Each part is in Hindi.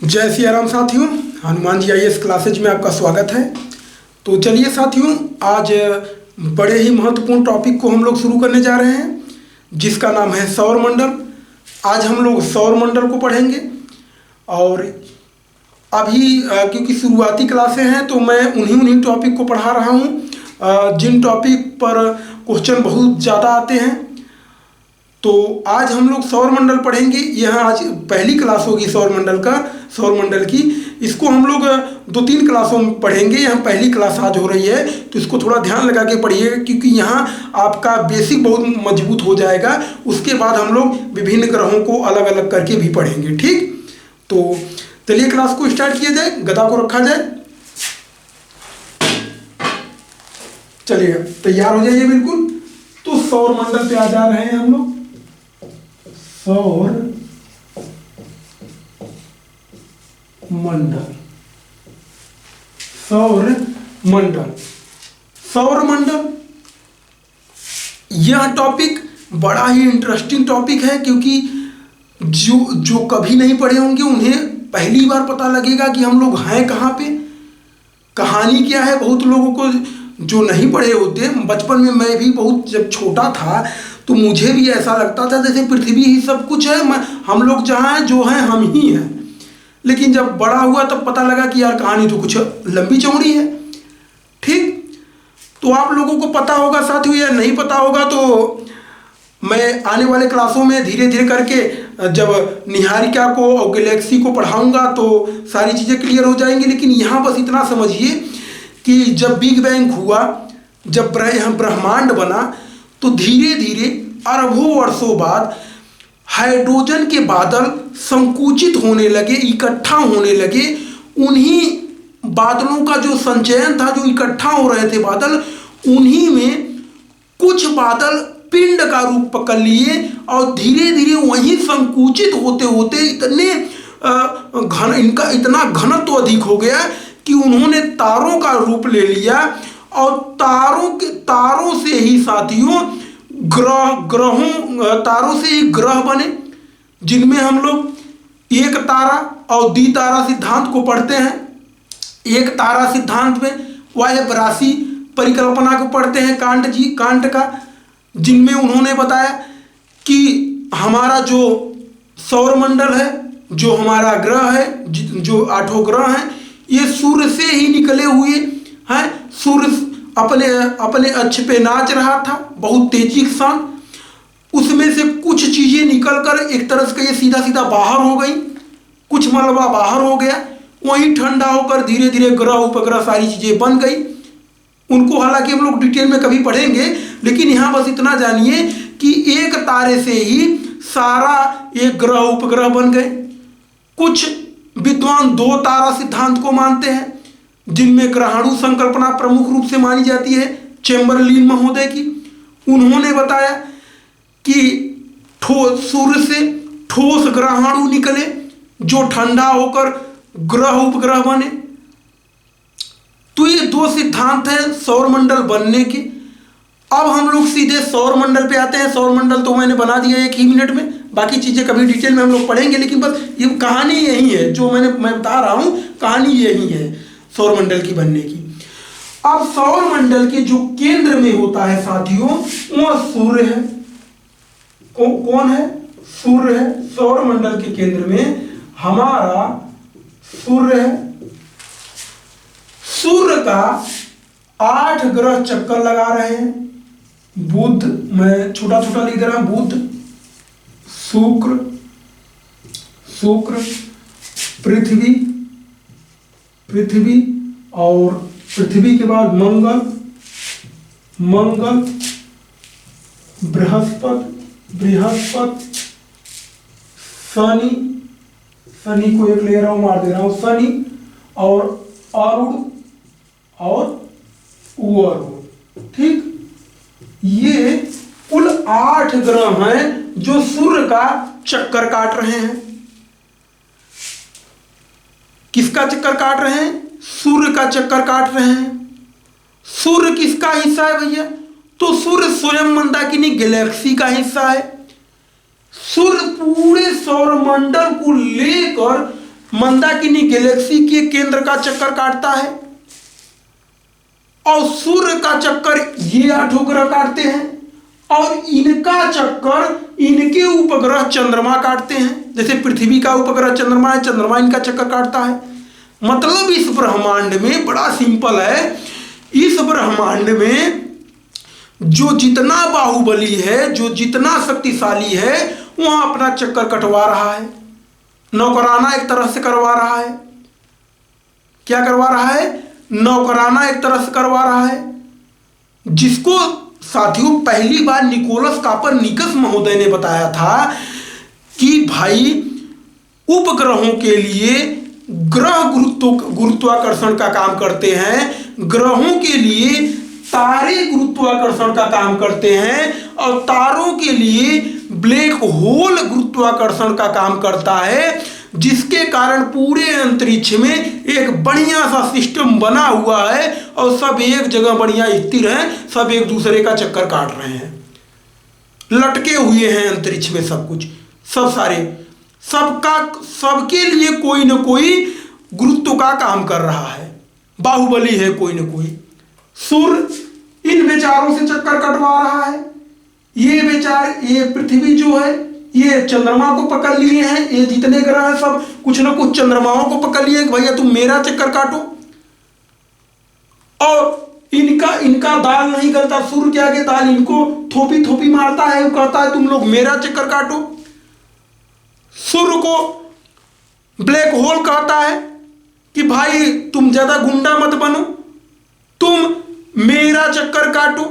जय सिया राम साथियों, हनुमान जी आईएएस क्लासेज में आपका स्वागत है। तो चलिए साथियों, आज बड़े ही महत्वपूर्ण टॉपिक को हम लोग शुरू करने जा रहे हैं, जिसका नाम है सौर मंडल। आज हम लोग सौर मंडल को पढ़ेंगे और अभी क्योंकि शुरुआती क्लासें हैं तो मैं उन्हीं टॉपिक को पढ़ा रहा हूँ जिन टॉपिक पर क्वेश्चन बहुत ज़्यादा आते हैं। तो आज हम लोग सौर मंडल पढ़ेंगे। यह आज पहली क्लास होगी सौर मंडल की। इसको हम लोग 2-3 क्लासों में पढ़ेंगे। यह पहली क्लास आज हो रही है, तो इसको थोड़ा ध्यान लगा के पढ़िएगा, क्योंकि यहाँ आपका बेसिक बहुत मजबूत हो जाएगा। उसके बाद हम लोग विभिन्न ग्रहों को अलग अलग करके भी पढ़ेंगे। ठीक, तो चलिए क्लास को स्टार्ट किया जाए, गदा को रखा जाए। चलिए तैयार हो जाइए बिल्कुल। तो सौर मंडल पे आ जा रहे हैं हम लोग। सौर मंडल, सौर मंडल, सौर मंडल, यह टॉपिक बड़ा ही इंटरेस्टिंग टॉपिक है, क्योंकि जो कभी नहीं पढ़े होंगे उन्हें पहली बार पता लगेगा कि हम लोग हैं कहाँ पे, कहानी क्या है। बहुत लोगों को जो नहीं पढ़े होते, बचपन में मैं भी बहुत जब छोटा था तो मुझे भी ऐसा लगता था जैसे पृथ्वी ही सब कुछ है, हम लोग जहाँ हैं जो हैं हम ही हैं। लेकिन जब बड़ा हुआ तब पता लगा कि यार कहानी तो कुछ लंबी चौड़ी है। ठीक, तो आप लोगों को पता होगा साथियों, या नहीं पता होगा तो मैं आने वाले क्लासों में धीरे धीरे करके जब निहारिका को और गैलेक्सी को पढ़ाऊंगा तो सारी चीज़ें क्लियर हो जाएंगी। लेकिन यहाँ बस इतना समझिए कि जब बिग बैंग हुआ, जब ब्रह्मांड बना, तो धीरे धीरे अरबों वर्षों बाद हाइड्रोजन के बादल संकुचित होने लगे, इकट्ठा होने लगे। उन्हीं बादलों का जो संचयन था, जो इकट्ठा हो रहे थे बादल, उन्हीं में कुछ बादल पिंड का रूप पकड़ लिए और धीरे धीरे वहीं संकुचित होते होते इनका इतना घनत्व अधिक हो गया कि उन्होंने तारों का रूप ले लिया। और तारों से ही साथियों तारों से ही ग्रह बने, जिनमें हम लोग एक तारा और द्वितारा सिद्धांत को पढ़ते हैं। एक तारा सिद्धांत में वायव्य राशि परिकल्पना को पढ़ते हैं कांट का, जिनमें उन्होंने बताया कि हमारा जो सौर मंडल है, जो हमारा ग्रह है, जो 8 ग्रह हैं, ये सूर्य से ही निकले हुए हैं। सूर्य अपने अक्ष पे नाच रहा था बहुत तेजी के साथ। उसमें से कुछ चीजें निकलकर एक तरह से ये सीधा सीधा बाहर हो गई, कुछ मलबा बाहर हो गया, वहीं ठंडा होकर धीरे धीरे ग्रह उपग्रह सारी चीजें बन गई। उनको हालांकि हम लोग डिटेल में कभी पढ़ेंगे, लेकिन यहाँ बस इतना जानिए कि एक तारे से ही सारा एक ग्रह उपग्रह बन गए। कुछ विद्वान 2 तारा सिद्धांत को मानते हैं, जिनमें ग्रहाणु संकल्पना प्रमुख रूप से मानी जाती है चैम्बरलिन महोदय की। उन्होंने बताया कि सूर्य से ठोस ग्रहाणु निकले जो ठंडा होकर ग्रह उपग्रह बने। तो ये 2 सिद्धांत हैं सौर मंडल बनने के। अब हम लोग सीधे सौर मंडल पे आते हैं। सौर मंडल तो मैंने बना दिया 1 ही मिनट में, बाकी चीजें कभी डिटेल में हम लोग पढ़ेंगे, लेकिन बस ये कहानी यही है जो मैं बता रहा हूं, कहानी यही है सौर मंडल की बनने की। अब सौर मंडल के जो केंद्र में होता है साथियों, वह सूर्य है। कौन है? सूर्य है। सौर मंडल के केंद्र में हमारा सूर्य है। सूर्य का 8 ग्रह चक्कर लगा रहे हैं। बुध, मैं छोटा छोटा लिख दे रहा हूं, बुध, शुक्र, पृथ्वी और पृथ्वी के बाद मंगल, बृहस्पति, शनि को एक ले रहा हूं, मार दे रहा हूं, शनि और अरुण और वरुण। ठीक, ये कुल 8 ग्रह हैं जो सूर्य का चक्कर काट रहे हैं। किसका चक्कर काट रहे हैं? सूर्य का चक्कर काट रहे हैं। सूर्य किसका हिस्सा है भैया? तो सूर्य स्वयं मंदाकिनी गैलेक्सी का हिस्सा है। सूर्य पूरे सौर मंडल को लेकर मंदाकिनी गैलेक्सी के केंद्र का चक्कर काटता है और सूर्य का चक्कर ये 8 ग्रह काटते हैं और इनका चक्कर इनके उपग्रह चंद्रमा काटते हैं। जैसे पृथ्वी का उपग्रह चंद्रमा है, चंद्रमा इनका चक्कर काटता है। मतलब इस ब्रह्मांड में बड़ा सिंपल है, इस ब्रह्मांड में जो जितना बाहुबली है, जो जितना शक्तिशाली है, वह अपना चक्कर कटवा रहा है, नौकराना एक तरह से करवा रहा है। क्या करवा रहा है? नौकराना एक तरह से करवा रहा है, जिसको साथियों पहली बार निकोलस कॉपरनिकस महोदय ने बताया था कि भाई उपग्रहों के लिए ग्रह गुरुत्वाकर्षण का काम करते हैं, ग्रहों के लिए तारे गुरुत्वाकर्षण का काम करते हैं और तारों के लिए ब्लैक होल गुरुत्वाकर्षण का काम करता है, जिसके कारण पूरे अंतरिक्ष में एक बढ़िया सा सिस्टम बना हुआ है और सब एक जगह बढ़िया स्थिर हैं, सब एक दूसरे का चक्कर काट रहे हैं, लटके हुए हैं अंतरिक्ष में सब कुछ, सब सारे सबके लिए कोई न कोई गुरुत्व का काम कर रहा है, बाहुबली है कोई न कोई। सूर्य इन बेचारों से चक्कर कटवा रहा है, ये बेचारे, ये पृथ्वी जो है ये चंद्रमा को पकड़ लिए हैं, ये जितने ग्रह हैं सब कुछ ना कुछ चंद्रमाओं को पकड़ लिए कि भैया तुम मेरा चक्कर काटो, और इनका दाल नहीं गलता, सूर्य के आगे दाल इनको थोपी थोपी मारता है, वो कहता है तुम लोग मेरा चक्कर काटो। सूर्य को ब्लैक होल कहता है कि भाई तुम ज्यादा गुंडा मत बनो, तुम मेरा चक्कर काटो।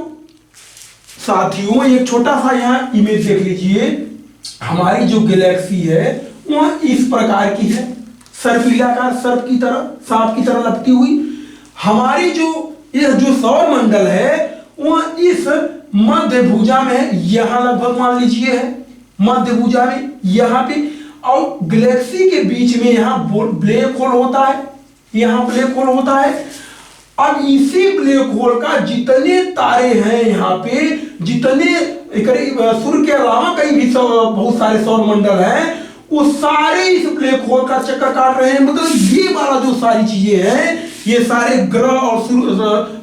साथियों एक छोटा सा यहां इमेज देख लीजिए, हमारी जो गैलेक्सी है वह इस प्रकार की है, सर्पिलाकार सर्प की तरह, सांप की तरह लपटी हुई। हमारी जो सौर मंडल है वह इस मध्य भुजा में, यहां लगभग मान लीजिए है मध्य भुजा में यहां पे, और गैलेक्सी के बीच में यहां ब्लैक होल होता है, यहां ब्लैक होल होता है। अब इसी ब्लैक होल का जितने तारे हैं यहाँ पे, जितने सूर्य के अलावा कई भी बहुत सारे सौर मंडल हैं, वो सारे इस ब्लैक होल का चक्कर काट रहे हैं। मतलब ये वाला जो सारी चीजें हैं, ये सारे ग्रह और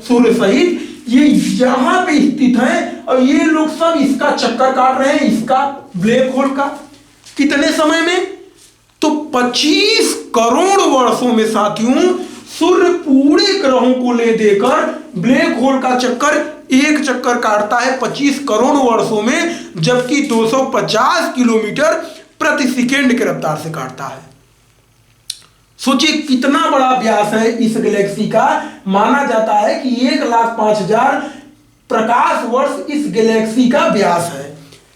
सूर्य सहित ये यहाँ पे स्थित हैं और ये लोग सब इसका चक्कर काट रहे हैं, इसका ब्लैक होल का। कितने समय में? तो 25 करोड़ वर्षों में साथियों सूर्य पूरे ग्रहों को ले देकर ब्लैक होल का चक्कर एक चक्कर काटता है 25 करोड़ वर्षों में, जबकि 250 किलोमीटर प्रति सेकेंड की रफ्तार से काटता है। सोचिए कितना बड़ा व्यास है इस गैलेक्सी का। माना जाता है कि 1,05,000 प्रकाश वर्ष इस गैलेक्सी का व्यास है।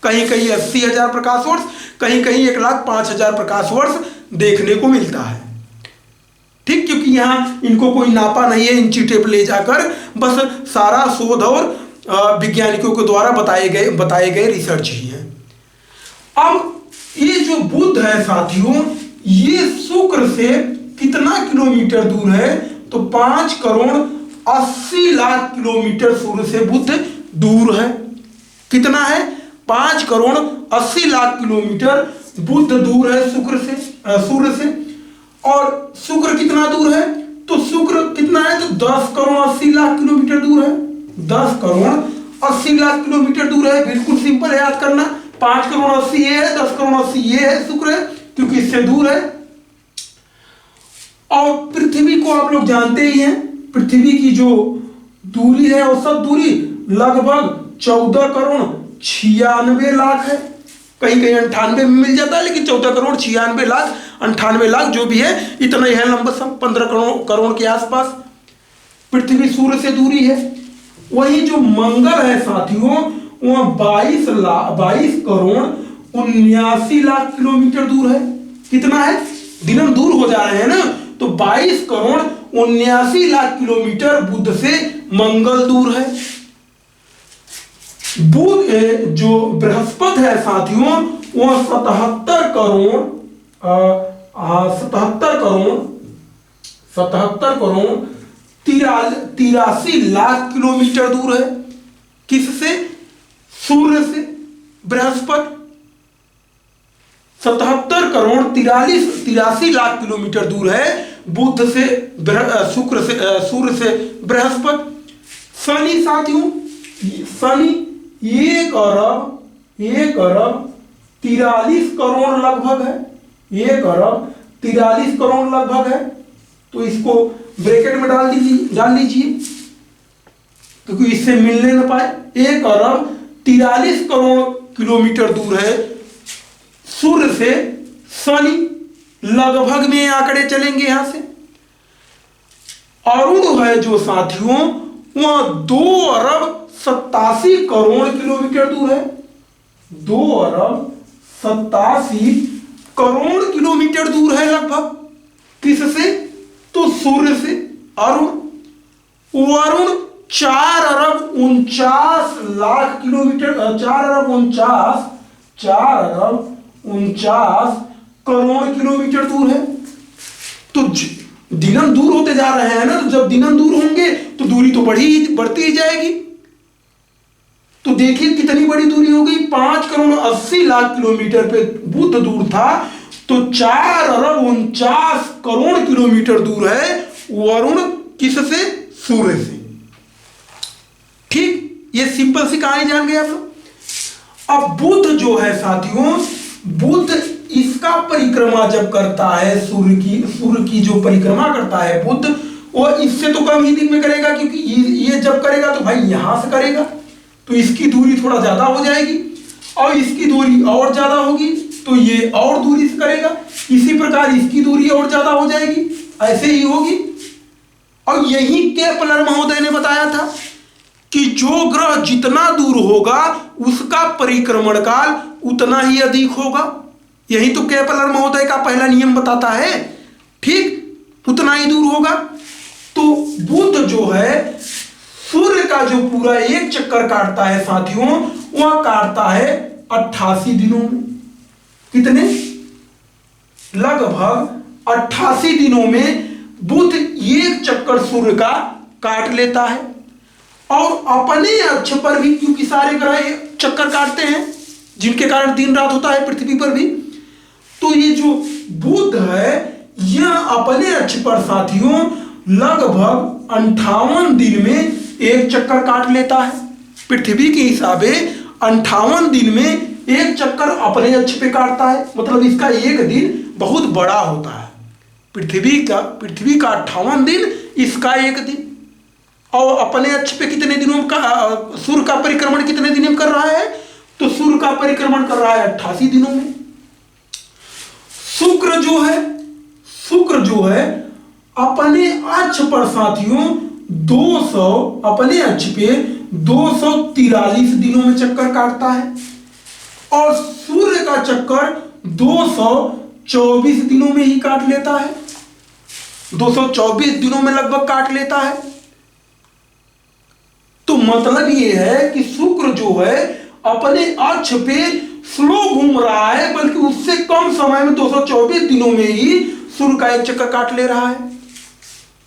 कहीं कहीं 80,000 प्रकाश वर्ष, कहीं कहीं 1,05,000 प्रकाश वर्ष देखने को मिलता है। ठीक, क्योंकि यहाँ इनको कोई नापा नहीं है, इंची टेप ले जाकर बस सारा शोध और वैज्ञानिकों के द्वारा बताए गए रिसर्च ही है। अब ये जो बुध है साथियों, ये शुक्र से कितना किलोमीटर दूर है? तो 5 करोड़ 80 लाख किलोमीटर सूर्य से बुध दूर है। कितना है? 5 करोड़ 80 लाख किलोमीटर बुध दूर है सूर्य से। और शुक्र कितना दूर है? तो शुक्र कितना है? तो 10 करोड़ 80 लाख किलोमीटर दूर है। 10 करोड़ 80 लाख किलोमीटर दूर है। बिल्कुल सिंपल है याद करना। 5 करोड़ 80 ये है, 10 करोड़ 80 ये है, शुक्र है, क्योंकि इससे दूर है। और पृथ्वी को आप लोग जानते ही हैं, पृथ्वी की जो दूरी है औसत दूरी लगभग 14 करोड़ 96 लाख है। कहीं कहीं 98 में मिल जाता है, लेकिन 14 करोड़ 96 लाख 98 लाख जो भी है इतना ही है, लंबसम 15 करोड़ के आसपास पृथ्वी सूर्य से दूरी है। वही जो मंगल है साथियों, वह 22 करोड़ 79 लाख किलोमीटर दूर है। कितना है? दिन दूर हो जा रहे हैं ना, तो 22 करोड़ 79 लाख किलोमीटर बुध से मंगल दूर है। बुध जो बृहस्पति है साथियों, वह 77 करोड़ 83 लाख किलोमीटर दूर है। किससे? सूर्य से। बृहस्पति 77 करोड़ 83 लाख किलोमीटर दूर है बुध से, शुक्र से, सूर्य से बृहस्पति। शनि साथियों, शनि 1 अरब 43 करोड़ लगभग है, 1 अरब 43 करोड़ लगभग है। तो इसको ब्रैकेट में डाल लीजिए क्योंकि इससे मिलने न पाए। 1 अरब 43 करोड़ किलोमीटर दूर है सूर्य से शनि, लगभग में आंकड़े चलेंगे यहां से। अरुण है जो साथियों, वह 2 अरब 87 करोड़ किलोमीटर दूर है, 2 अरब 87 करोड़ किलोमीटर दूर है लगभग। किससे? तो सूर्य से। वरुण 4 अरब 49 लाख किलोमीटर, 4 अरब 49 करोड़ किलोमीटर दूर है। तो दिनम दूर होते जा रहे हैं ना, तो जब दिनम दूर होंगे तो दूरी तो बढ़ती ही जाएगी। तो देखिए कितनी बड़ी दूरी हो गई, 5 करोड़ 80 लाख किलोमीटर पे बुध दूर था, तो 4 अरब 49 करोड़ किलोमीटर दूर है वरुण। किससे? सूर्य से। ठीक, ये सिंपल सी कहानी जान गए आप लोग। अब बुध जो है साथियों, बुध इसका परिक्रमा जब करता है, सूर्य की जो परिक्रमा करता है बुध, वो इससे तो कम ही दिन में करेगा, क्योंकि ये जब करेगा तो भाई यहां से करेगा, तो इसकी दूरी थोड़ा ज्यादा हो जाएगी, और इसकी दूरी और ज्यादा होगी तो ये और दूरी से करेगा। इसी प्रकार इसकी दूरी और ज्यादा हो जाएगी, ऐसे ही होगी। और यही केपलर महोदय ने बताया था कि जो ग्रह जितना दूर होगा उसका परिक्रमण काल उतना ही अधिक होगा। यही तो केपलर महोदय का पहला नियम बताता है। ठीक, उतना ही दूर होगा। तो बुध जो है सूर्य का जो पूरा एक चक्कर काटता है साथियों, वह काटता है 88 दिनों में। कितने? लगभग 88 दिनों में बुध एक चक्कर सूर्य का काट लेता है। और अपने अक्ष पर भी, क्योंकि सारे ग्रह चक्कर काटते हैं जिनके कारण दिन रात होता है पृथ्वी पर भी, तो ये जो बुध है यह अपने अक्ष पर साथियों लगभग 58 दिन में एक चक्कर काट लेता है। पृथ्वी के हिसाबे 58 दिन में एक चक्कर अपने अक्ष पे काटता है, मतलब इसका एक दिन बहुत बड़ा होता है। पृथ्वी का 58 दिन, इसका एक दिन। और अपने अक्ष पे कितने दिनों का सूर्य का परिक्रमण कितने दिन में कर रहा है? तो सूर्य का परिक्रमण कर रहा है 88 दिनों में। शुक्र जो है अपने अक्ष पर साथियों 200, अपने अक्ष पे 243 दिनों में चक्कर काटता है, और सूर्य का चक्कर 224 दिनों में ही काट लेता है, 224 दिनों में लगभग काट लेता है। तो मतलब ये है कि शुक्र जो है अपने अक्ष पे स्लो घूम रहा है, बल्कि उससे कम समय में 224 दिनों में ही सूर्य का एक चक्कर काट ले रहा है।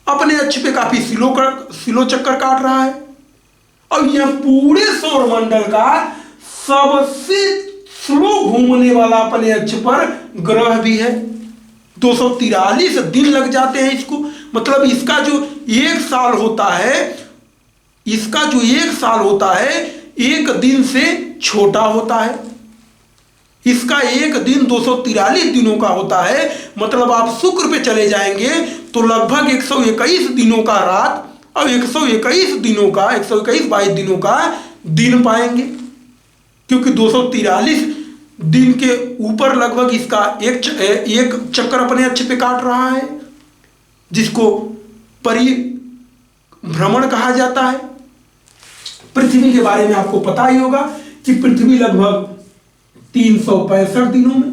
अपने अक्ष पे काफी स्लो चक्कर काट रहा है। और यह पूरे सौर मंडल का सबसे स्लो घूमने वाला अपने अक्ष पर ग्रह भी है। 243 दिन लग जाते हैं इसको, मतलब इसका जो एक साल होता है, एक दिन से छोटा होता है। इसका एक दिन 243 दिनों का होता है, मतलब आप शुक्र पे चले जाएंगे तो लगभग 121 दिनों का रात और 121 22 दिनों का दिन पाएंगे, क्योंकि 243 दिन के ऊपर लगभग इसका एक चक्कर अपने अक्ष पे काट रहा है, जिसको परिभ्रमण कहा जाता है। पृथ्वी के बारे में आपको पता ही होगा कि पृथ्वी लगभग 365 दिनों में,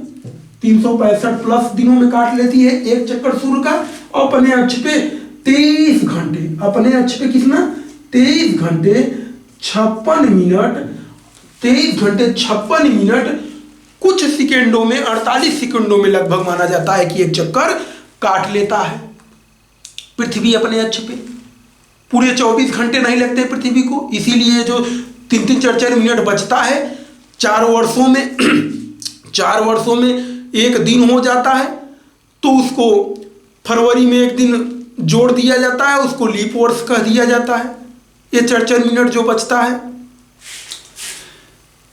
365 प्लस दिनों में काट लेती है एक चक्कर सूर्य का, और अपने अक्ष पे 23 घंटे, अपने अक्ष पे कितना 23 घंटे 56 मिनट, 23 घंटे 56 मिनट कुछ सेकेंडों में, 48 सेकेंडों में लगभग माना जाता है कि एक चक्कर काट लेता है पृथ्वी अपने अक्ष पे। पूरे 24 घंटे नहीं लगते पृथ्वी को, इसीलिए जो 3-3, 4-4 मिनट बचता है 4 वर्षों में एक दिन हो जाता है तो उसको फरवरी में एक दिन जोड़ दिया जाता है, उसको लीप वर्ष कह दिया जाता है। ये 4 मिनट जो बचता है।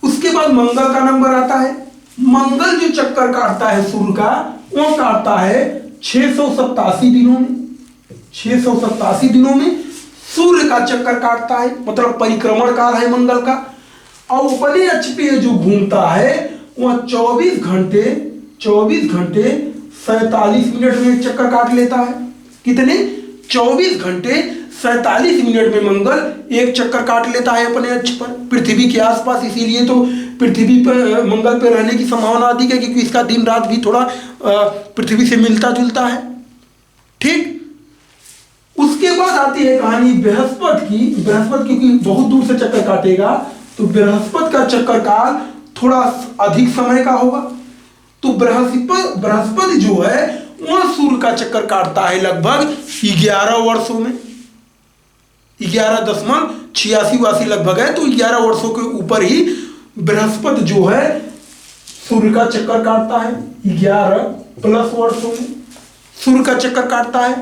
उसके बाद मंगल का नंबर आता है। मंगल जो चक्कर काटता है सूर्य का, वो काटता है 687 दिनों में। 687 दिनों में सूर्य का चक्कर काटता है, मतलब परिक्रमण काल है मंगल का। और अपने अक्ष पे जो घूमता है वह 24 घंटे 47 मिनट में एक चक्कर काट लेता है। कितने? 24 घंटे 47 मिनट में मंगल एक चक्कर काट लेता है अपने अक्ष पर, पृथ्वी के आसपास। इसीलिए तो पृथ्वी पर, मंगल पर रहने की संभावना अधिक है, क्योंकि इसका दिन रात भी थोड़ा पृथ्वी से मिलता जुलता है। ठीक। उसके बाद आती है कहानी बृहस्पति की। बृहस्पति क्योंकि बहुत दूर से चक्कर काटेगा, तो बृहस्पति का चक्कर काल थोड़ा अधिक समय का होगा। तो बृहस्पति जो है वह सूर्य का चक्कर काटता है लगभग 11 वर्षों में। 11.86 लगभग है, तो 11 वर्षों के ऊपर ही बृहस्पति जो है सूर्य का चक्कर काटता है। 11+ वर्षों में सूर्य का चक्कर काटता है।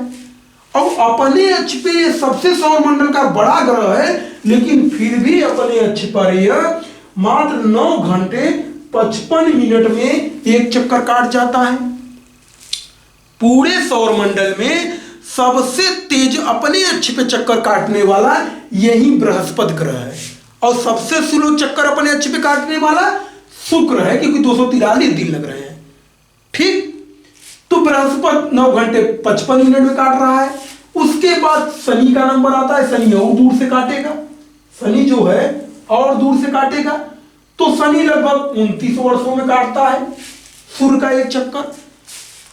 और अपने अक्ष पे सबसे सौरमंडल का बड़ा ग्रह है, लेकिन फिर भी अपने अक्ष पर यह मात्र 9 घंटे 55 मिनट में एक चक्कर काट जाता है। पूरे सौरमंडल में सबसे तेज अपने अक्ष पे चक्कर काटने वाला यही बृहस्पति ग्रह है। और सबसे स्लो चक्कर अपने अक्ष पे काटने वाला शुक्र है, क्योंकि 243 दिन लग रहे हैं। ठीक। तो बृहस्पति 9 घंटे 55 मिनट में काट रहा है। उसके बाद शनि का नंबर आता है। शनि और दूर से काटेगा। शनि जो है और दूर से काटेगा, तो शनि लगभग 29 वर्षों में काटता है सूर्य का एक चक्कर।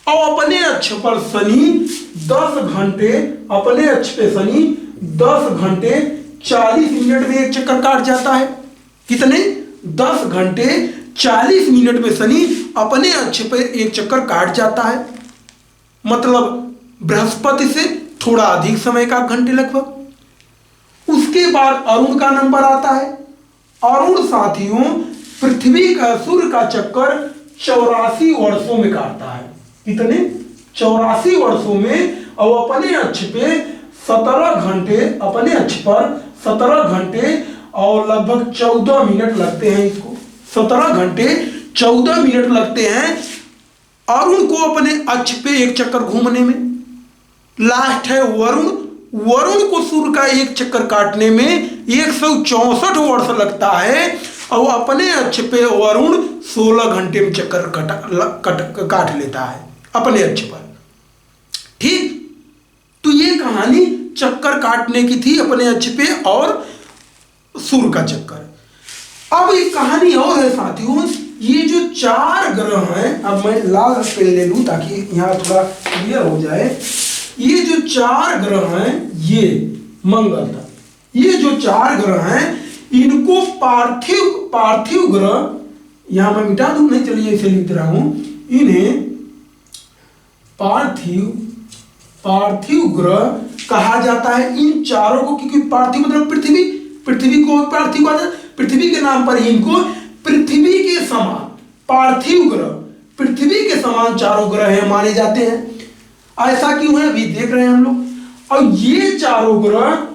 और अपने अक्ष पर शनि 10 घंटे, अपने अक्ष पे शनि 10 घंटे 40 मिनट में एक चक्कर काट जाता है। कितने? 10 घंटे 40 मिनट में शनि अपने अक्ष पे एक चक्कर काट जाता है। मतलब बृहस्पति से थोड़ा अधिक समय का, घंटे लगभग। उसके बाद अरुण का नंबर आता है। अरुण साथियों पृथ्वी का, सूर्य का चक्कर 84 वर्षों में काटता है। कितने? 84 वर्षों में। और अपने अक्ष पे 17 घंटे, अपने अक्ष पर 17 घंटे और लगभग 14 मिनट लगते हैं इसको। 17 घंटे 14 मिनट लगते हैं अरुण को अपने अक्ष पे एक चक्कर घूमने में। लास्ट है वरुण। वरुण को सूर्य का एक चक्कर काटने में 164 वर्ष लगता है। और अपने अक्ष पे वरुण 16 घंटे में चक्कर काट लेता है अपने अक्ष पर। ठीक। तो ये कहानी चक्कर काटने की थी अपने अक्ष पे और सूर्य का चक्कर। अब एक कहानी और है साथियों। ये जो 4 ग्रह हैं, अब मैं लाल पेन ले लूं ताकि यहां थोड़ा क्लियर हो जाए। ये जो 4 ग्रह हैं, ये मंगल तक, ये जो 4 ग्रह हैं, इनको पार्थिव ग्रह, यहां मैं मिटा दूं, नहीं चलिए इसे लिख रहा हूं, इन्हें पार्थिव ग्रह कहा जाता है। इन चारों को, क्योंकि पार्थिव मतलब पृथ्वी को पार्थिव, पृथ्वी के नाम पर ही इनको पृथ्वी के समान पार्थिव ग्रह, पृथ्वी के समान चारों ग्रह माने जाते हैं। ऐसा क्यों है अभी देख रहे हैं हम लोग। और ये चारों ग्रह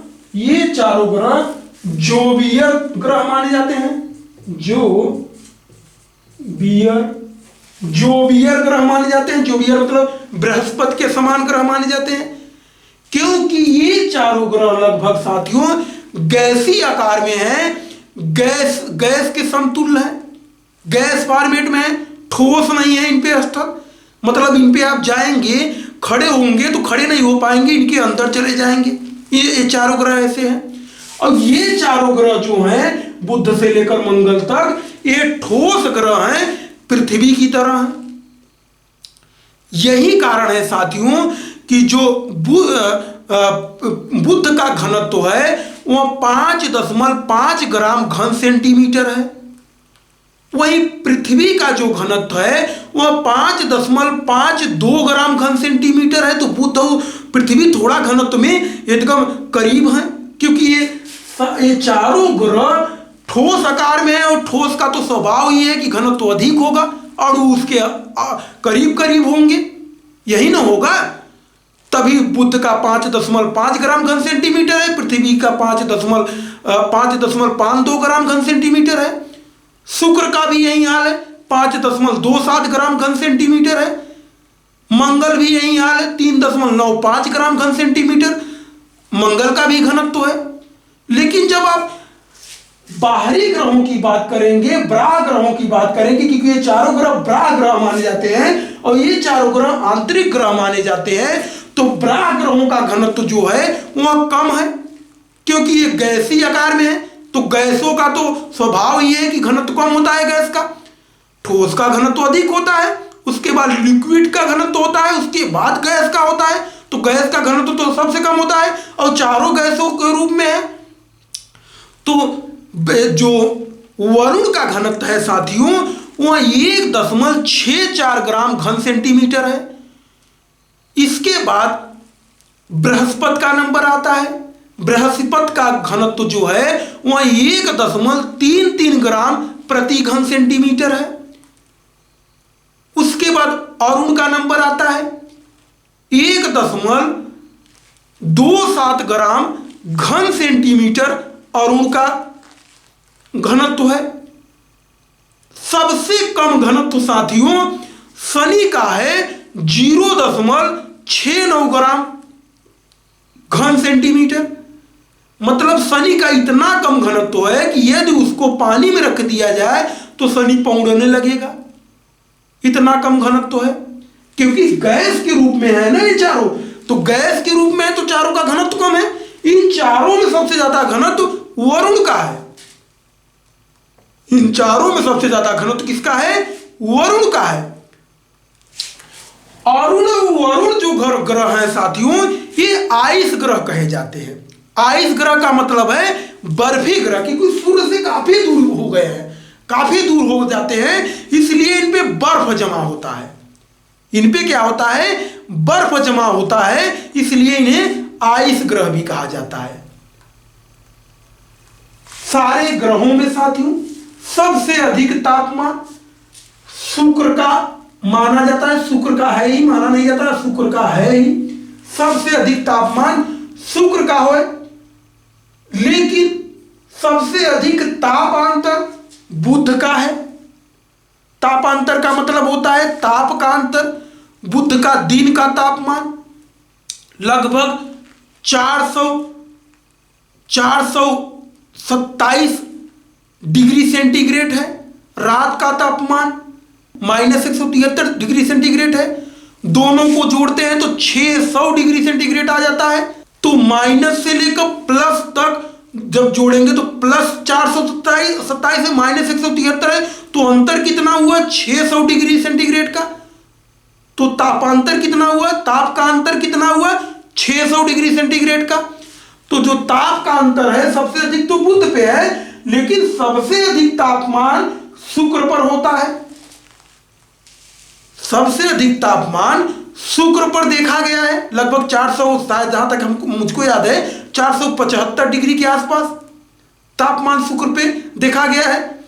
जोवियर ग्रह माने जाते हैं। जोवियर ग्रह माने जाते हैं। जोवियर मतलब बृहस्पति के समान ग्रह माने जाते हैं, क्योंकि ये चारों ग्रह लगभग साथियों गैसी आकार में है, गैस के समतुल्य है, गैस फॉर्मेट में है, ठोस नहीं है इन पे स्तर। मतलब इन पे आप जाएंगे, खड़े होंगे तो खड़े नहीं हो पाएंगे, इनके अंदर चले जाएंगे। ये चारों ग्रह ऐसे हैं। और ये चारों ग्रह जो हैं बुध से लेकर मंगल तक, ये ठोस ग्रह हैं, पृथ्वी की तरह हैं। यही कारण है साथियों कि जो बुध का घनत्व है वह 5.5 ग्राम घन सेंटीमीटर है। वहीं पृथ्वी का जो घनत्व है वह 5.52 ग्राम घन सेंटीमीटर है। तो बुध और पृथ्वी थोड़ा घनत्व में एकदम करीब है, क्योंकि ये चारों ग्रह ठोस आकार में है। और ठोस का तो स्वभाव ही है कि घनत्व अधिक होगा अणु उसके करीब करीब होंगे, यही ना होगा। तभी बुध का 5.5 ग्राम घन सेंटीमीटर है, पृथ्वी का 5.52 ग्राम घन सेंटीमीटर है। शुक्र का भी यही हाल है, 5.27 ग्राम घन सेंटीमीटर है। मंगल भी यही हाल है, 3.95 ग्राम घन सेंटीमीटर मंगल का भी घनत्व है। लेकिन जब आप बाहरी ग्रहों की बात करेंगे, ब्राह ग्रहों की बात करेंगे, क्योंकि ये चारों ग्रह ब्राह ग्रह माने जाते हैं और ये चारों ग्रह आंतरिक ग्रह माने जाते हैं, तो ब्राह ग्रहों का घनत्व जो है वह कम है, क्योंकि ये गैसीय आकार में है। तो गैसों का तो स्वभाव ये है कि घनत्व कम होता है गैस का, ठोस का घनत्व अधिक होता है, उसके बाद लिक्विड का घनत्व होता है, उसके बाद गैस का होता है। तो गैस का घनत्व तो सबसे कम होता है और चारों गैसों के रूप में है। तो जो वरुण का घनत्व है साथियों, वह 1.64 ग्राम घन सेंटीमीटर है। इसके बाद बृहस्पति का नंबर आता है। बृहस्पति का घनत्व जो है वह 1.33 ग्राम प्रति घन सेंटीमीटर है। उसके बाद अरुण का नंबर आता है 1.27 ग्राम घन सेंटीमीटर अरुण का घनत्व है। सबसे कम घनत्व साथियों शनि का है 0.69 ग्राम घन सेंटीमीटर। मतलब शनि का इतना कम घनत्व है कि यदि उसको पानी में रख दिया जाए तो शनि पौंडने लगेगा, इतना कम घनत्व है। क्योंकि गैस के रूप में है ना ये चारों, तो गैस के रूप में है तो चारों का घनत्व कम है। इन चारों में सबसे ज्यादा घनत्व वरुण का है। इन चारों में सबसे ज्यादा घनत्व किसका है? वरुण का है। अरुण वरुण जो ग्रह है साथियों, ये आइस ग्रह कहे जाते हैं। आइस ग्रह का मतलब है बर्फी ग्रह, क्योंकि सूर्य से काफी दूर हो गए हैं, काफी दूर हो जाते हैं, इसलिए इन पे बर्फ जमा होता है। इन पे क्या होता है? बर्फ जमा होता है, इसलिए इन्हें आइस ग्रह भी कहा जाता है। सारे ग्रहों में साथियों सबसे अधिक तापमान शुक्र का माना जाता है। शुक्र का है ही, माना नहीं जाता, शुक्र का है ही। सबसे अधिक तापमान शुक्र का हो, लेकिन सबसे अधिक तापांतर बुध का है। तापांतर का मतलब होता है ताप का अंतर। बुध का दिन का तापमान लगभग 427 डिग्री सेंटीग्रेड है। रात का तापमान -173 डिग्री सेंटीग्रेड है। दोनों को जोड़ते हैं तो 600 डिग्री सेंटीग्रेड आ जाता है। तो माइनस से लेकर प्लस तक जब जोड़ेंगे तो प्लस 427 से -173 है, तो अंतर कितना हुआ? 600 डिग्री सेंटीग्रेड का। तो तापांतर कितना हुआ? ताप का अंतर कितना हुआ? 600 डिग्री सेंटीग्रेड का। तो जो ताप का अंतर है सबसे अधिक तो बुध पे है, लेकिन सबसे अधिक तापमान शुक्र पर होता है। सबसे अधिक तापमान शुक्र पर देखा गया है, लगभग 400, शायद जहां तक हमको मुझको याद है 475 डिग्री के आसपास तापमान शुक्र पे देखा गया है,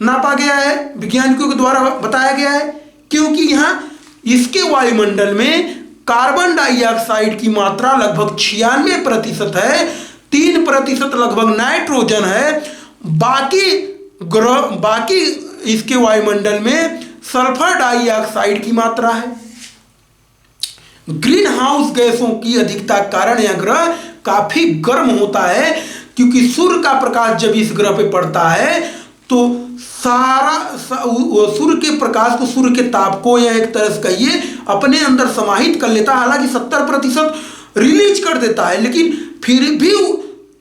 नापा गया है, वैज्ञानिकों के द्वारा बताया गया है। क्योंकि यहां इसके वायुमंडल में कार्बन डाइऑक्साइड की मात्रा लगभग 96% है, 3% लगभग नाइट्रोजन है, बाकी इसके वायुमंडल में सल्फर डाइऑक्साइड की मात्रा है। ग्रीन हाउस गैसों की अधिकता के कारण यह ग्रह काफी गर्म होता है, क्योंकि सूर्य का प्रकाश जब इस ग्रह पे पड़ता है तो सूर्य के प्रकाश को, सूर्य के ताप को, या एक तरह से कहिए अपने अंदर समाहित कर लेता है। हालांकि 70% रिलीज कर देता है, लेकिन फिर भी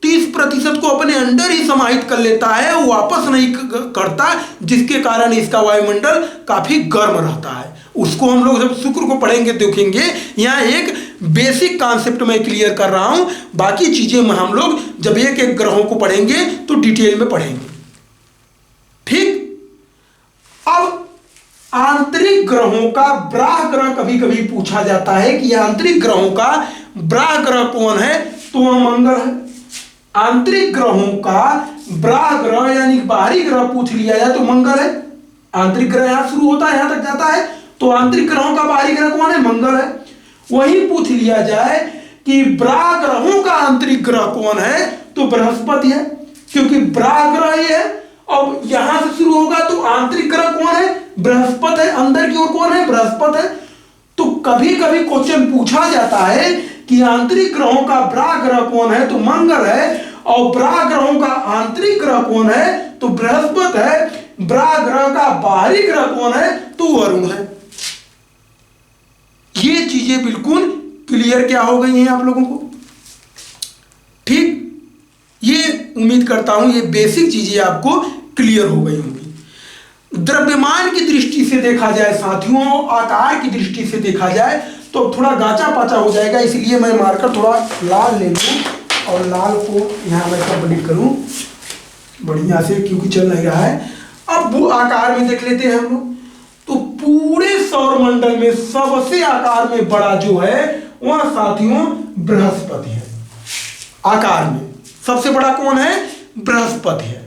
30% को अपने अंदर ही समाहित कर लेता है, वो वापस नहीं करता, जिसके कारण इसका वायुमंडल काफी गर्म रहता है। उसको हम लोग जब शुक्र को पढ़ेंगे देखेंगे। यहाँ एक बेसिक कॉन्सेप्ट मैं क्लियर कर रहा हूं, बाकी चीजें हम लोग जब एक एक ग्रहों को पढ़ेंगे तो डिटेल में पढ़ेंगे। ठीक। अब आंतरिक ग्रहों का ब्राह ग्रह कभी कभी पूछा जाता है कि आंतरिक ग्रहों का ब्राह ग्रह कौन है, तो वह मंगल है। आंतरिक ग्रहों का ब्राह ग्रह यानी बाहरी ग्रह पूछ लिया जाए तो मंगल है। आंतरिक ग्रह यहां शुरू होता है, यहां तक जाता है, तो आंतरिक ग्रहों का बाहरी ग्रह कौन है? मंगल है। वही पूछ लिया जाए कि ब्रा ग्रहों का आंतरिक ग्रह कौन है, तो बृहस्पति है, क्योंकि ब्रा ग्रह ही है और यहां से शुरू होगा तो आंतरिक ग्रह कौन है? बृहस्पति है। अंदर की ओर कौन है? बृहस्पति है। तो कभी कभी क्वेश्चन पूछा जाता है कि आंतरिक ग्रहों का ब्रा ग्रह कौन है, तो मंगल है, और ब्रा ग्रहों का आंतरिक ग्रह कौन है, तो बृहस्पति है। ब्रा ग्रह का बाहरी ग्रह कौन है, तो वरुण है। ये चीजें बिल्कुल क्लियर क्या हो गई हैं आप लोगों को? ठीक, ये उम्मीद करता हूं ये बेसिक चीजें आपको क्लियर हो गई होंगी। द्रव्यमान की दृष्टि से देखा जाए साथियों, आकार की दृष्टि से देखा जाए तो थोड़ा गाचा पाचा हो जाएगा, इसलिए मैं मार्कर थोड़ा लाल ले लूं और लाल को यहां मैं कंप्लीट करूं बढ़िया से, क्योंकि चल नहीं रहा है। अब वो आकार में देख लेते हैं हम लोग। तो पूरे सौरमंडल में सबसे आकार में बड़ा जो है वह साथियों बृहस्पति है। आकार में सबसे बड़ा कौन है? बृहस्पति है।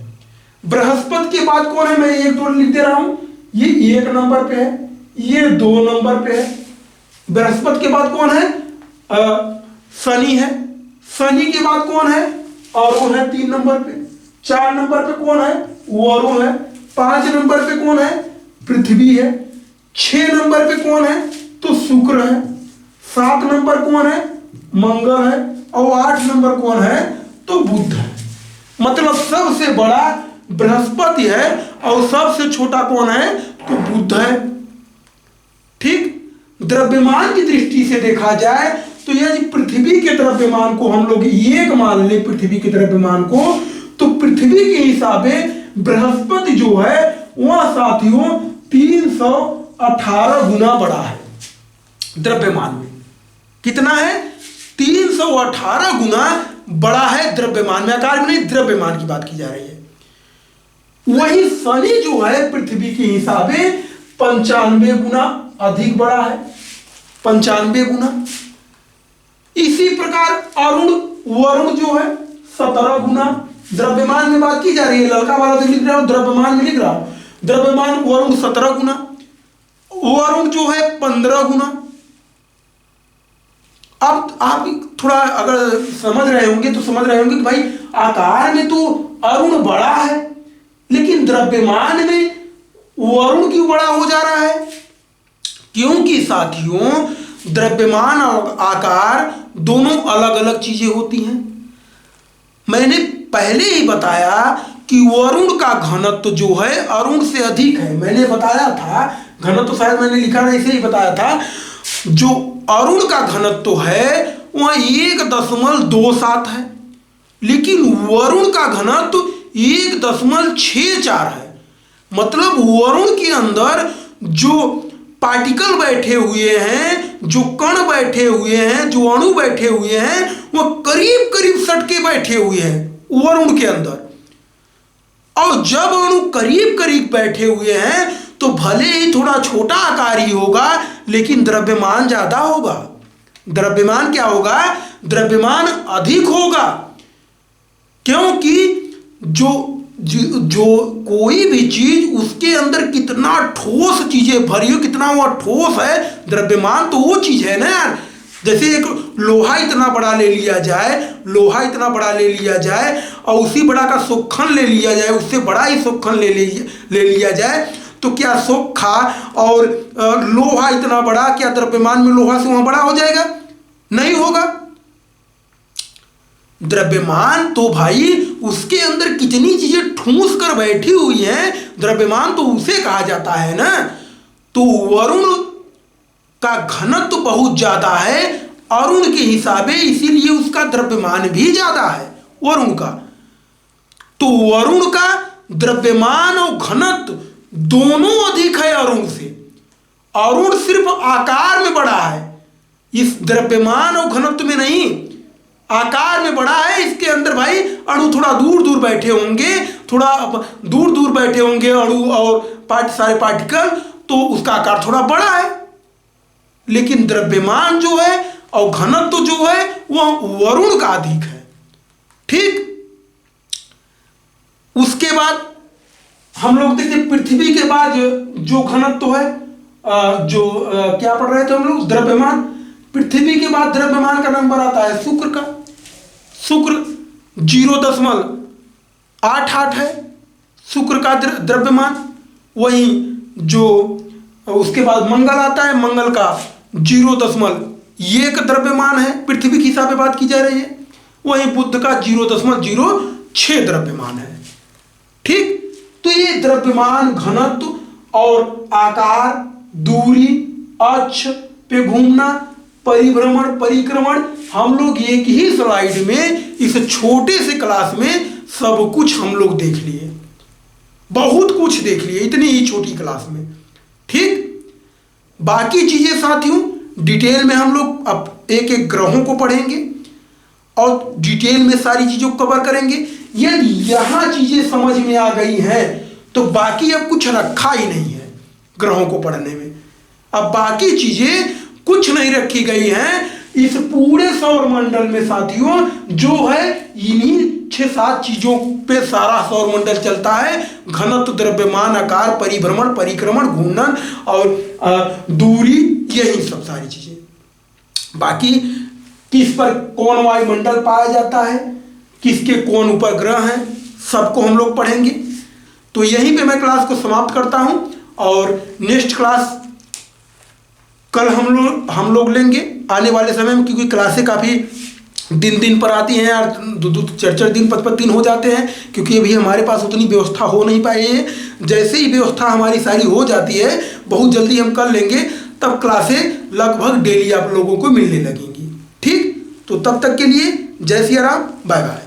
बृहस्पति के बाद कौन है? मैं एक दो लिख दे रहा हूं। ये 1 नंबर पे है, ये 2 नंबर पे है। बृहस्पति के बाद कौन है? शनि है। शनि के बाद कौन है? अरुण है 3 नंबर पे। 4 नंबर पे कौन है? वरुण है। 5 नंबर पे कौन है? पृथ्वी है। 6 नंबर पे कौन है? तो शुक्र है। 7 नंबर कौन है? मंगल है। और 8 नंबर कौन है? तो बुध है। मतलब सबसे बड़ा बृहस्पति है और सबसे छोटा कौन है? तो बुध है। ठीक, द्रव्यमान की दृष्टि से देखा जाए तो यदि पृथ्वी के द्रव्यमान को हम लोग 1 मान ले, पृथ्वी के द्रव्यमान को, तो पृथ्वी के हिसाबे बृहस्पति जो है वह साथियों 318 गुना बड़ा है द्रव्यमान में। कितना है? 318 गुना बड़ा है द्रव्यमान में, आकार में नहीं, द्रव्यमान की बात की जा रही है। वही शनि जो है पृथ्वी के हिसाबे 95 गुना अधिक बड़ा है, 95 गुना। इसी प्रकार अरुण वरुण जो है 17 गुना, द्रव्यमान में बात की जा रही है, लड़का वाला तो लिख रहा हूं, द्रव्यमान में लिख रहा हूं। द्रव्यमान वरुण 17 गुना, वरुण जो है 15 गुना। अब आप थोड़ा अगर समझ रहे होंगे तो समझ रहे होंगे कि भाई आकार में तो अरुण बड़ा है, लेकिन द्रव्यमान में वरुण क्यों बड़ा हो जा रहा है? क्योंकि साथियों द्रव्यमान और आकार दोनों अलग अलग चीजें होती हैं। मैंने पहले ही बताया कि वरुण का घनत्व जो है अरुण से अधिक है। मैंने बताया था, घनत्व शायद मैंने लिखा नहीं, इसे ही बताया था, जो अरुण का घनत्व है वह 1.27 है, लेकिन वरुण का घनत्व 1.64 है। मतलब वरुण के अंदर जो पार्टिकल बैठे हुए हैं, जो कण बैठे हुए हैं, जो अणु बैठे हुए हैं, वह करीब करीब सटके बैठे हुए हैं वरुण के अंदर। और जब अणु करीब करीब बैठे हुए हैं तो भले ही थोड़ा छोटा आकार ही होगा, लेकिन द्रव्यमान ज्यादा होगा। द्रव्यमान क्या होगा? द्रव्यमान अधिक होगा, क्योंकि जो कोई भी चीज उसके अंदर कितना ठोस चीजें भरी हो, कितना वो ठोस है, द्रव्यमान तो वो चीज है ना यार। जैसे एक लोहा इतना बड़ा ले लिया जाए, लोहा इतना बड़ा ले लिया जाए और उसी बड़ा का सोखन ले लिया जाए, उससे बड़ा ही सोखन ले लिया जाए, तो क्या सोखा और लोहा इतना बड़ा, क्या द्रव्यमान में लोहा से वहां बड़ा हो जाएगा? नहीं होगा। द्रव्यमान तो भाई उसके अंदर कितनी चीजें ठूंस कर बैठी हुई हैं, द्रव्यमान तो उसे कहा जाता है ना। तो वरुण का घनत्व बहुत ज्यादा है अरुण के हिसाबे, इसीलिए उसका द्रव्यमान भी ज्यादा है वरुण का। तो वरुण का द्रव्यमान और घनत्व दोनों अधिक है अरुण से। अरुण सिर्फ आकार में बड़ा है, इस द्रव्यमान और घनत्व में नहीं, आकार में बड़ा है। इसके अंदर भाई अणु थोड़ा दूर दूर बैठे होंगे, थोड़ा दूर दूर बैठे होंगे अणु और सारे पार्टिकल, तो उसका आकार थोड़ा बड़ा है। लेकिन द्रव्यमान जो है और घनत्व जो है वह वरुण का अधिक है। ठीक, उसके बाद हम लोग देखते पृथ्वी के बाद जो घनत्व है, क्या पढ़ रहे थे हम लोग, द्रव्यमान। पृथ्वी के बाद द्रव्यमान का नंबर आता है शुक्र का। शुक्र 0.88 है शुक्र का द्रव्यमान। वहीं जो उसके बाद मंगल आता है, मंगल का 0.1 द्रव्यमान है, पृथ्वी के हिसाब से बात की जा रही है। वहीं बुध का 0.06 द्रव्यमान है। ठीक, तो ये द्रव्यमान, घनत्व और आकार, दूरी, अक्ष पे घूमना, परिभ्रमण, परिक्रमण, हम लोग एक ही स्लाइड में इस छोटे से क्लास में सब कुछ हम लोग देख लिए, बहुत कुछ देख लिए इतनी ही छोटी क्लास में। ठीक, बाकी चीजें साथियों डिटेल में हम लोग अब एक एक ग्रहों को पढ़ेंगे और डिटेल में सारी चीजों को कवर करेंगे। यदि यहां चीजें समझ में आ गई हैं तो बाकी अब कुछ रखा ही नहीं है ग्रहों को पढ़ने में। अब बाकी चीजें कुछ नहीं रखी गई हैं इस पूरे सौर मंडल में साथियों। जो है इन्हीं 6-7 चीजों पे सारा सौर मंडल चलता है। घनत्व, द्रव्यमान, आकार, परिभ्रमण, परिक्रमण, घूर्णन और दूरी, यही सब सारी चीजें। बाकी किस पर कौन वायुमंडल पाया जाता है, किसके कौन उपग्रह हैं, सबको हम लोग पढ़ेंगे। तो यहीं पे मैं क्लास को समाप्त करता हूं और नेक्स्ट क्लास कल हम लोग लेंगे आने वाले समय में, क्योंकि क्लासें काफ़ी दिन पर आती हैं यार, 2-4 दिन 5-5 दिन हो जाते हैं, क्योंकि अभी हमारे पास उतनी व्यवस्था हो नहीं पाई है। जैसे ही व्यवस्था हमारी सारी हो जाती है, बहुत जल्दी हम कर लेंगे, तब क्लासें लगभग डेली आप लोगों को मिलने लगेंगी। ठीक, तो तब तक के लिए जय सिया राम, बाय बाय।